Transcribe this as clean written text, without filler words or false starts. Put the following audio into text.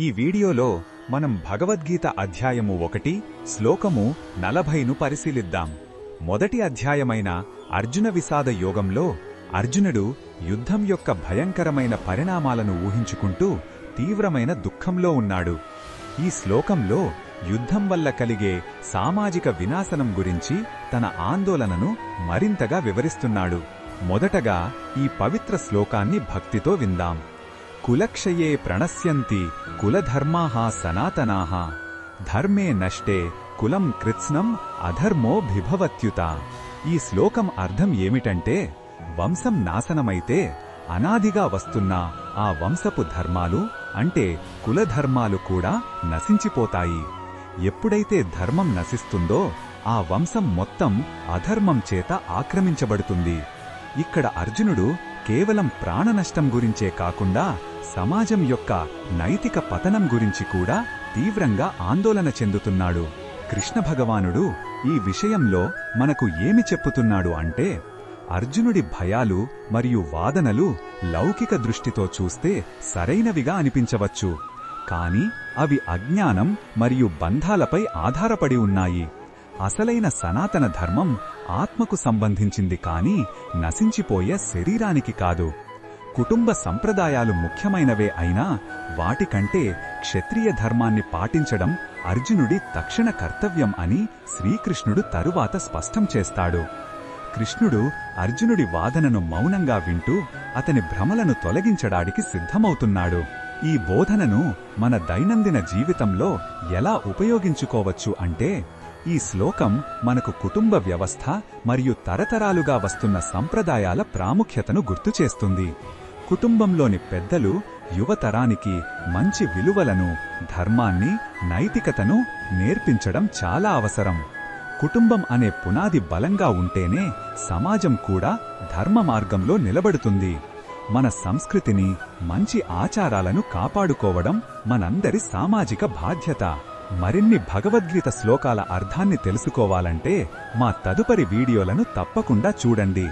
ఈ వీడియోలో మనం భగవద్గీత అధ్యాయము 1 శ్లోకము 40ను పరిశీలిద్దాం. మొదటి అధ్యాయమైన అర్జున విషాద యోగంలో అర్జునుడు యుద్ధం యొక్క భయంకరమైన పరిణామాలను ఊహించుకుంటూ తీవ్రమైన దుఃఖంలో ఉన్నాడు. ఈ శ్లోకంలో యుద్ధం వల్ల కలిగే సామాజిక వినాశనం గురించి తన ఆందోళనను మరింతగా వివరిస్తున్నాడు. మొదటగా ఈ పవిత్ర శ్లోకాన్ని భక్తితో విందాం. కులక్షయే ప్రణశ్యంతి కులధర్మాః సనాతనాః ధర్మే నష్టే కులం కృత్స్నం అధర్మో బిభవత్యుత. ఈ శ్లోకం అర్థం ఏమిటంటే, వంశం నాశనమైతే అనాదిగా వస్తున్న ఆ వంశపు ధర్మాలు అంటే కులధర్మాలు కూడా నశించిపోతాయి. ఎప్పుడైతే ధర్మం నశిస్తుందో ఆ వంశం మొత్తం అధర్మం చేత ఆక్రమించబడుతుంది. ఇక్కడ అర్జునుడు కేవలం ప్రాణనష్టం గురించే కాకుండా సమాజం యొక్క నైతిక పతనం గురించి కూడా తీవ్రంగా ఆందోళన చెందుతున్నాడు. కృష్ణ భగవానుడు ఈ విషయంలో మనకు ఏమి చెప్పుతున్నాడు అంటే, అర్జునుడి భయాలు మరియు వాదనలు లౌకిక దృష్టితో చూస్తే సరైనవిగా అనిపించవచ్చు, కాని అవి అజ్ఞానం మరియు బంధాలపై ఆధారపడి ఉన్నాయి. అసలైన సనాతన ధర్మం ఆత్మకు సంబంధించింది కాని నశించిపోయే శరీరానికి కాదు. కుటుంబ సంప్రదాయాలు ముఖ్యమైనవే అయినా వాటికంటే క్షత్రియ ధర్మాన్ని పాటించడం అర్జునుడి తక్షణ కర్తవ్యం అని శ్రీకృష్ణుడు తరువాత స్పష్టం చేస్తాడు. కృష్ణుడు అర్జునుడి వాదనను మౌనంగా వింటూ అతని భ్రమలను తొలగించడానికి సిద్ధమవుతున్నాడు. ఈ బోధనను మన దైనందిన జీవితంలో ఎలా ఉపయోగించుకోవచ్చు అంటే, ఈ శ్లోకం మనకు కుటుంబ వ్యవస్థ మరియు తరతరాలుగా వస్తున్న సంప్రదాయాల ప్రాముఖ్యతను గుర్తుచేస్తుంది. కుటుంబంలోని పెద్దలు యువతరానికి మంచి విలువలను, ధర్మాన్ని, నైతికతను నేర్పించడం చాలా అవసరం. కుటుంబం అనే పునాది బలంగా ఉంటేనే సమాజం కూడా ధర్మ మార్గంలో నిలబడుతుంది. మన సంస్కృతిని, మంచి ఆచారాలను కాపాడుకోవడం మనందరి సామాజిక బాధ్యత. మరిన్ని భగవద్గీత శ్లోకాల అర్థాన్ని తెలుసుకోవాలంటే మా తదుపరి వీడియోలను తప్పకుండా చూడండి.